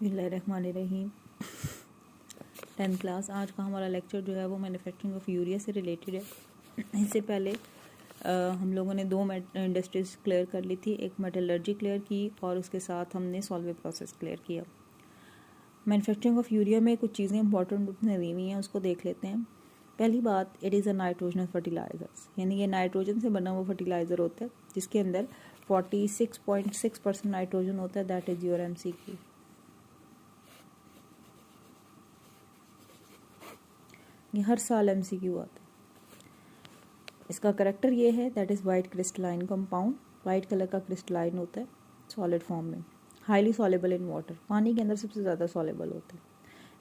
बिस्मिल्लाहिर्रहमानिर्रहीम। 10th class. आज का हमारा लेक्चर जो है वो मैन्युफैक्चरिंग ऑफ यूरिया से रिलेटेड है। इससे पहले हम लोगों ने दो इंडस्ट्रीज क्लियर कर ली थी, एक मेटलर्जी क्लियर की और उसके साथ हमने सॉल्वे प्रोसेस क्लियर किया। मैन्युफैक्चरिंग ऑफ यूरिया में कुछ चीज़ें इंपॉर्टेंट दी हुई हैं, उसको देख लेते हैं। पहली बात, it is a nitrogenous fertilizers, यानी ये नाइट्रोजन से बना हुआ फर्टिलाइज़र होता है जिसके अंदर 46.6% नाइट्रोजन होता है। That is your MCQ। ये हर साल MCQ आता है। इसका करेक्टर ये है, that is white crystalline compound. White colour का क्रिस्टलाइन होता है सॉलिड फॉर्म में, हाईली सॉलेबल इन वाटर, पानी के अंदर सबसे ज़्यादा सॉलेबल होता है।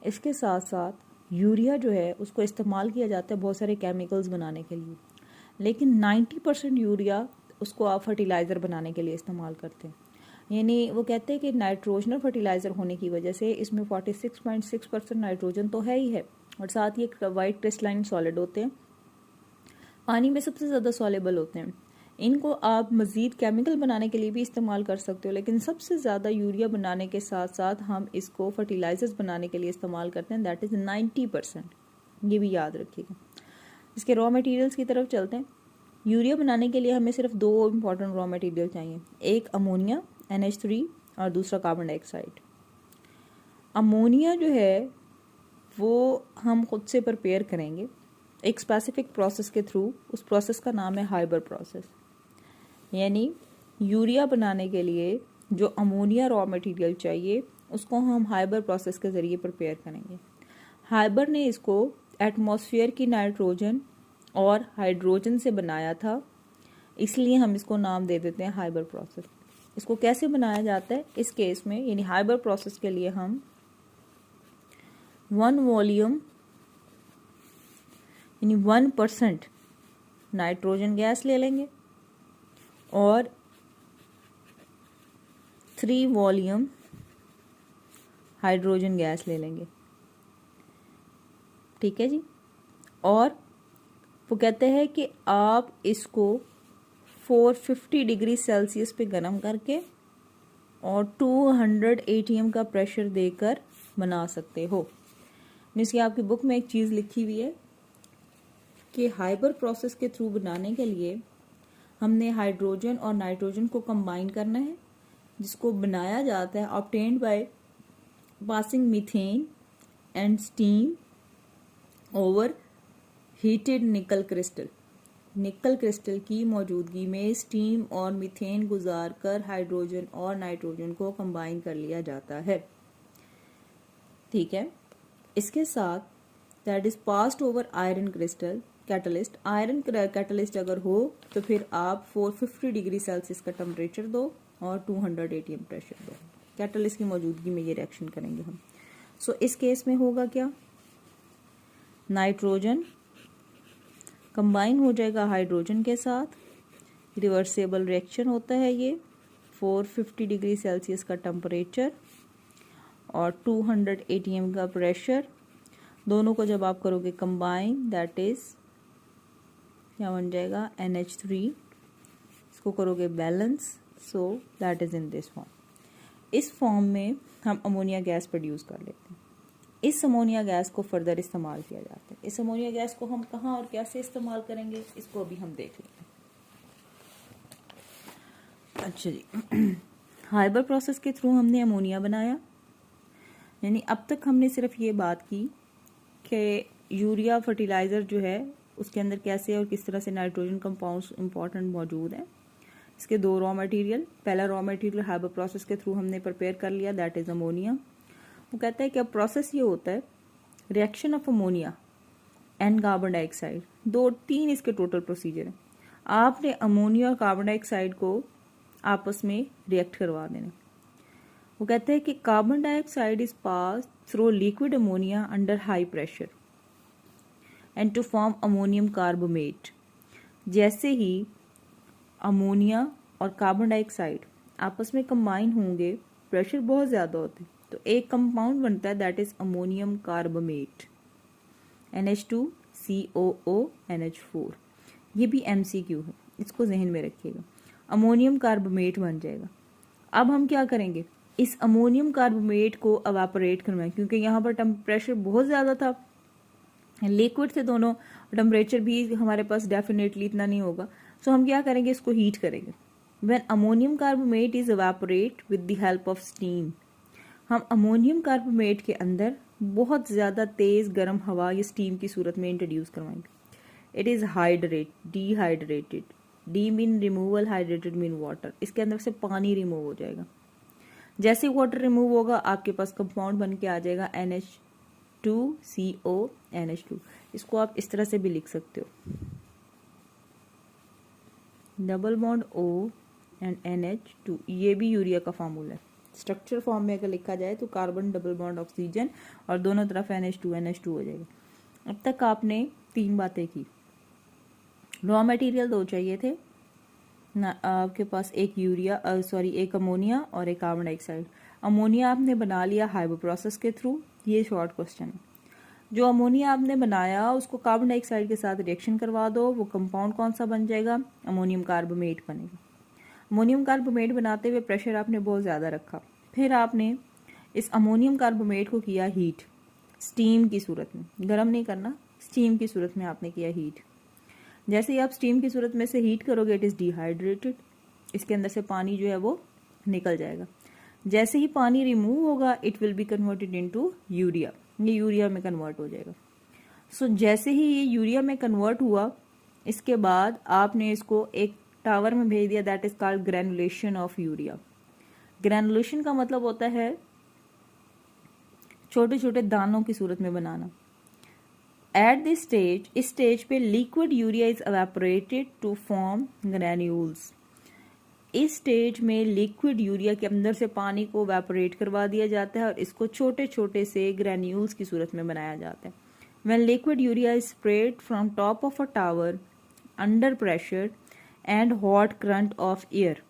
इसके साथ साथ यूरिया जो है उसको इस्तेमाल किया जाता है बहुत सारे केमिकल्स बनाने के लिए, लेकिन 90% यूरिया उसको आप फर्टिलाइज़र बनाने के लिए इस्तेमाल करते हैं। यानी वो कहते हैं कि नाइट्रोजनल फर्टिलाइज़र होने की वजह से इसमें 46.6% नाइट्रोजन तो है ही है, और साथ ही एक वाइट क्रिस्टलाइन सॉलिड होते हैं, पानी में सबसे ज़्यादा सॉलेबल होते हैं। इनको आप मज़ीद केमिकल बनाने के लिए भी इस्तेमाल कर सकते हो, लेकिन सबसे ज़्यादा यूरिया बनाने के साथ साथ हम इसको फर्टिलाइज़र्स बनाने के लिए इस्तेमाल करते हैं, दैट इज़ 90%। ये भी याद रखिएगा। इसके रॉ मटेरियल्स की तरफ चलते हैं। यूरिया बनाने के लिए हमें सिर्फ दो इंपॉर्टेंट रॉ मटेरियल चाहिए, एक अमोनिया NH3 और दूसरा कार्बन डाइऑक्साइड। अमोनिया जो है वो हम खुद से प्रिपेयर करेंगे एक स्पेसिफिक प्रोसेस के थ्रू। उस प्रोसेस का नाम है हाइबर प्रोसेस। यानी यूरिया बनाने के लिए जो अमोनिया रॉ मटेरियल चाहिए उसको हम हाइबर प्रोसेस के ज़रिए प्रिपेयर करेंगे। हाइबर ने इसको एटमॉस्फेयर की नाइट्रोजन और हाइड्रोजन से बनाया था, इसलिए हम इसको नाम दे देते हैं हाइबर प्रोसेस। इसको कैसे बनाया जाता है इस केस में, यानी हाइबर प्रोसेस के लिए हम 1 वॉल्यूम यानी 1% नाइट्रोजन गैस ले लेंगे और 3 वॉल्यूम हाइड्रोजन गैस ले लेंगे। ठीक है जी। और वो कहते हैं कि आप इसको 450 डिग्री सेल्सियस पे गर्म करके और 200 ATM का प्रेशर देकर बना सकते हो। इसकी आपकी बुक में एक चीज़ लिखी हुई है कि हाइबर प्रोसेस के थ्रू बनाने के लिए हमने हाइड्रोजन और नाइट्रोजन को कंबाइन करना है, जिसको बनाया जाता है obtained by passing methane and steam over heated nickel crystal. Nickel crystal की मौजूदगी में स्टीम और मीथेन गुजार कर हाइड्रोजन और नाइट्रोजन को कंबाइन कर लिया जाता है। ठीक है। इसके साथ that is passed over iron crystal catalyst. Iron catalyst अगर हो तो फिर आप 450 डिग्री सेल्सियस का टेम्परेचर दो और 200 ATM प्रेशर दो। कैटलिस्ट की मौजूदगी में ये रिएक्शन करेंगे हम। सो इस केस में होगा क्या, नाइट्रोजन कंबाइन हो जाएगा हाइड्रोजन के साथ, रिवर्सेबल रिएक्शन होता है ये, 450 डिग्री सेल्सियस का टेम्परेचर और 200 ATM का प्रेशर, दोनों को जब आप करोगे कंबाइन, दैट इज क्या बन जाएगा NH3। इसको करोगे balance, so that is in this form. इस फॉर्म में हम अमोनिया गैस प्रोड्यूस कर लेते हैं। इस अमोनिया गैस को फर्दर इस्तेमाल किया जाता है। इस अमोनिया गैस को हम कहाँ और कैसे इस्तेमाल करेंगे इसको अभी हम देख लेते हैं। अच्छा जी, हाइबर प्रोसेस के थ्रू हमने अमोनिया बनाया, यानी अब तक हमने सिर्फ ये बात की कि यूरिया फर्टिलाइज़र जो है उसके अंदर कैसे और किस तरह से नाइट्रोजन कंपाउंड्स इंपॉर्टेंट मौजूद हैं। इसके दो रॉ मटेरियल, पहला रॉ मटेरियल हाइबर प्रोसेस के थ्रू हमने प्रिपेयर कर लिया, दैट इज़ अमोनिया। वो कहता है कि अब प्रोसेस ये होता है reaction of ammonia and carbon dioxide. 2-3 इसके टोटल प्रोसीजर हैं। आपने अमोनिया और कार्बन डाइऑक्साइड को आपस में रिएक्ट करवा देना। वो कहते हैं कि carbon dioxide is pass through liquid ammonia under high pressure and to form ammonium carbamate. जैसे ही अमोनिया और कार्बन डाइऑक्साइड आपस में कंबाइन होंगे, प्रेशर बहुत ज़्यादा होते हैं, तो एक कंपाउंड बनता है that is ammonium कार्बोमेट, NH2COO NH4। ये भी MCQ है, इसको जहन में रखिएगा। अमोनियम कार्बोमेट बन जाएगा। अब हम क्या करेंगे, इस अमोनियम कार्बोनेट को एवापोरेट करवाएं, क्योंकि यहाँ पर टेम्परेचर बहुत ज़्यादा था, लिक्विड थे दोनों, टेम्परेचर भी हमारे पास डेफिनेटली इतना नहीं होगा। सो हम क्या करेंगे, इसको हीट करेंगे। When ammonium carbonate is evaporate with the help of steam, हम अमोनियम कार्बोनेट के अंदर बहुत ज़्यादा तेज़ गर्म हवा या स्टीम की सूरत में इंट्रोड्यूस करवाएंगे। It is dehydrated, D mean removal, hydrated mean water, इसके अंदर से पानी रिमूव हो जाएगा। जैसे वाटर रिमूव होगा आपके पास कंपाउंड बन के आ जाएगा NH2CO NH2। इसको आप इस तरह से भी लिख सकते हो, double bond O and NH2, ये भी यूरिया का फार्मूला है। स्ट्रक्चर फॉर्म में अगर लिखा जाए तो कार्बन डबल बॉन्ड ऑक्सीजन और दोनों तरफ NH2 हो जाएगा। अब तक आपने 3 बातें की। रॉ मटेरियल 2 चाहिए थे ना आपके पास, एक अमोनिया और एक कार्बन डाइऑक्साइड। अमोनिया आपने बना लिया हाइबो प्रोसेस के थ्रू, ये शॉर्ट क्वेश्चन है। जो अमोनिया आपने बनाया उसको कार्बन डाइऑक्साइड के साथ रिएक्शन करवा दो, वो कंपाउंड कौन सा बन जाएगा, अमोनियम कार्बोनेट बनेगा। अमोनियम कार्बोनेट बनाते हुए प्रेशर आपने बहुत ज़्यादा रखा, फिर आपने इस अमोनियम कार्बोनेट को किया हीट, स्टीम की सूरत में, गर्म नहीं करना, स्टीम की सूरत में आपने किया हीट। जैसे ही आप स्टीम की सूरत में से हीट करोगे इट इज़ डिहाइड्रेटेड, इसके अंदर से पानी जो है वो निकल जाएगा। जैसे ही पानी रिमूव होगा it will be converted into urea, ये यूरिया में कन्वर्ट हो जाएगा। सो जैसे ही ये यूरिया में कन्वर्ट हुआ, इसके बाद आपने इसको एक टावर में भेज दिया, that is called granulation of urea. Granulation का मतलब होता है छोटे छोटे दानों की सूरत में बनाना। एट दिस स्टेज, इस स्टेज पे liquid urea is evaporated to form granules. इस स्टेज में लिक्विड यूरिया के अंदर से पानी को एवेपोरेट करवा दिया जाता है और इसको छोटे छोटे से ग्रैन्यूल्स की सूरत में बनाया जाता है। When liquid urea is spread from top of a tower under pressure and hot current of air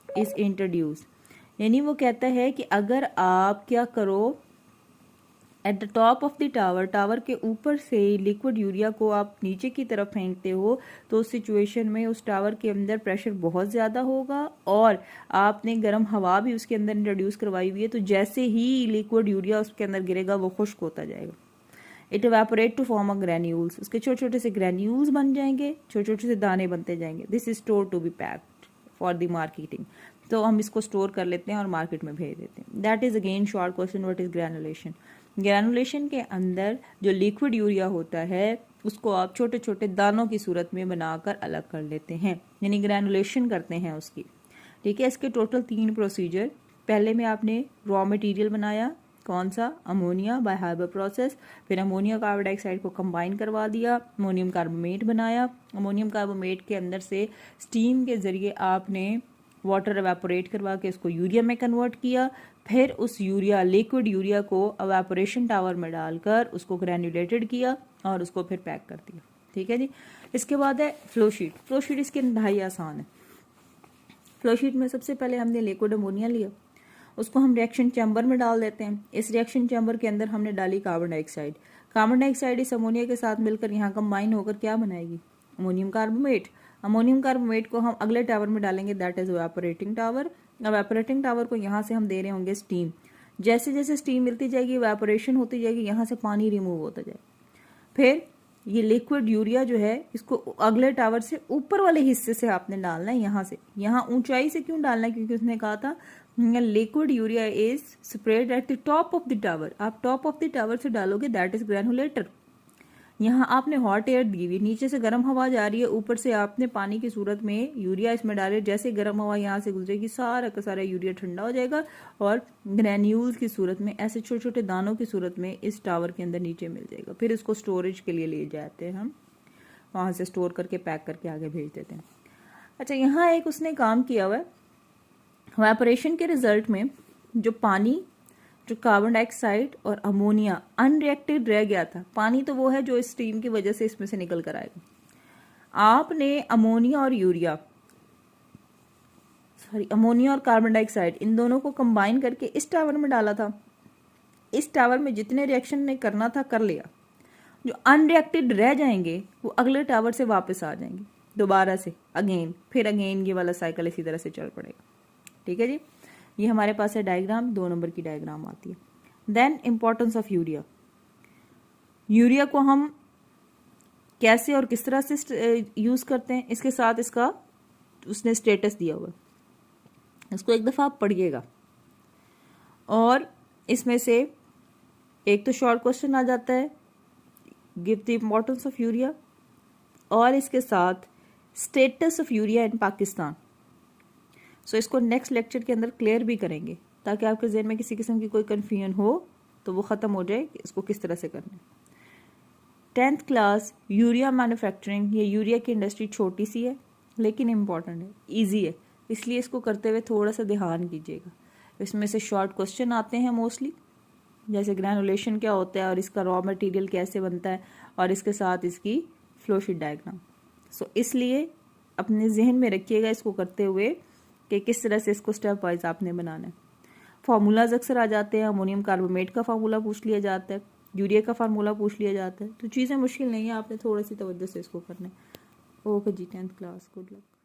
is introduce, यानी वो कहता है कि अगर आप क्या करो, at the top of the tower, tower के ऊपर से लिक्विड यूरिया को आप नीचे की तरफ फेंकते हो, तो उस सिचुएशन में उस टावर के अंदर प्रेशर बहुत ज़्यादा होगा और आपने गर्म हवा भी उसके अंदर इंट्रोड्यूस करवाई हुई है, तो जैसे ही लिक्विड यूरिया उसके अंदर गिरेगा वो खुश्क होता जाएगा। It evaporate to form a granules, उसके छोटे छोटे से ग्रैन्यूल्स बन जाएंगे, छोटे छोटे से दाने बनते जाएंगे। This is store to be packed for the marketing, तो हम इसको स्टोर कर लेते हैं और मार्केट में भेज देते हैं। That is again short question, what is granulation. Granulation के अंदर जो लिक्विड यूरिया होता है उसको आप छोटे छोटे दानों की सूरत में बनाकर अलग कर लेते हैं, यानी ग्रैनुलेशन करते हैं उसकी। ठीक है, इसके टोटल 3 प्रोसीजर। पहले में आपने रॉ मटेरियल बनाया, कौन सा, अमोनिया बाय हाइबर प्रोसेस, फिर अमोनिया कार्बन डाइऑक्साइड को कंबाइन करवा दिया, अमोनियम कार्बोनेट बनाया। अमोनियम कार्बोनेट के अंदर से स्टीम के जरिए आपने वाटर एवेपोरेट करवा के उसको यूरिया में कन्वर्ट किया, फिर उस यूरिया लिक्विड यूरिया को एवेपोरेशन टावर में डालकर उसको ग्रैन्युलेटेड किया और उसको फिर पैक कर दिया। ठीक है जी। इसके बाद है फ्लोशीट। फ्लोशीट इसकी इंतहाई आसान है। फ्लोशीट में सबसे पहले हमने लिक्विड अमोनिया लिया, उसको हम रिएक्शन चैम्बर में डाल देते हैं। इस रिएक्शन चैम्बर के अंदर हमने डाली कार्बन डाइऑक्साइड। कार्बन डाइऑक्साइड इस अमोनिया के साथ मिलकर यहाँ कंबाइन होकर क्या बनाएगी, अमोनियम कार्बोनेट। अमोनियम कार्बोनेट को हम अगले टावर में डालेंगे, दैट इज एवेपोरेटिंग टावर। एवेपोरेटिंग टावर को यहाँ से हम दे रहे होंगे स्टीम। जैसे जैसे स्टीम मिलती जाएगी एवेपोरेशन होती जाएगी, यहाँ से पानी रिमूव होता जाएगा। फिर ये लिक्विड यूरिया जो है इसको अगले टावर से ऊपर वाले हिस्से से आपने डालना है, यहाँ से। यहाँ ऊंचाई से क्यों डालना है, क्योंकि उसने कहा था liquid urea is spread at the top of the tower. आप टॉप ऑफ द टावर से डालोगे, दैट इज ग्रैनुलेटर। यहाँ आपने हॉट एयर दी हुई, नीचे से गर्म हवा जा रही है, ऊपर से आपने पानी की सूरत में यूरिया इसमें डाले। जैसे गर्म हवा यहाँ से गुजरेगी सारा का सारा यूरिया ठंडा हो जाएगा और ग्रैन्यूल्स की सूरत में, ऐसे छोटे छोटे दानों की सूरत में इस टावर के अंदर नीचे मिल जाएगा। फिर इसको स्टोरेज के लिए ले जाते हैं हम, वहाँ से स्टोर करके पैक करके आगे भेज देते हैं। अच्छा, यहाँ एक उसने काम किया हुआ है, इवेपोरेशन के रिजल्ट में जो पानी, जो कार्बन डाइऑक्साइड और अमोनिया अनरिएक्टेड रह गया था, पानी तो वो है जो स्टीम की वजह से इसमें से निकल कर आएगा। आपने अमोनिया और कार्बन डाइऑक्साइड इन दोनों को कंबाइन करके इस टावर में डाला था। इस टावर में जितने रिएक्शन ने करना था कर लिया। जो अनरिएक्टेड रह जाएंगे वो अगले टावर से वापस आ जाएंगे दोबारा से, अगेन, फिर अगेन ये वाला साइकिल इसी तरह से चल पड़ेगा। ठीक है जी। ये हमारे पास है डायग्राम, 2 नंबर की डायग्राम आती है। Then importance of urea. Urea को हम कैसे और किस तरह से यूज करते हैं, इसके साथ इसका उसने स्टेटस दिया हुआ है, इसको एक दफा आप पढ़िएगा। और इसमें से एक तो शॉर्ट क्वेश्चन आ जाता है, give the importance of urea, और इसके साथ status of urea in Pakistan. So इसको नेक्स्ट लेक्चर के अंदर क्लियर भी करेंगे ताकि आपके ज़हन में किसी किस्म की कोई कन्फ्यूजन हो तो वो ख़त्म हो जाए कि इसको किस तरह से करना है। 10th क्लास यूरिया मैन्युफैक्चरिंग, ये यूरिया की इंडस्ट्री छोटी सी है लेकिन इम्पॉर्टेंट है, ईजी है, इसलिए इसको करते हुए थोड़ा सा ध्यान कीजिएगा। इसमें से शॉर्ट क्वेश्चन आते हैं मोस्टली, जैसे ग्रैनुलेशन क्या होता है और इसका रॉ मटेरियल कैसे बनता है और इसके साथ इसकी फ्लोशीट डायग्राम। सो इसलिए अपने जहन में रखिएगा इसको करते हुए कि किस तरह से इसको स्टेप वाइज आपने बनाना है। फार्मूलाज अक्सर आ जाते हैं, अमोनियम कार्बोनेट का फार्मूला पूछ लिया जाता है, यूरिया का फार्मूला पूछ लिया जाता है, तो चीज़ें मुश्किल नहीं है, आपने थोड़ी सी तवज्जो से इसको करना है। ओके जी, 10th क्लास, गुड लक।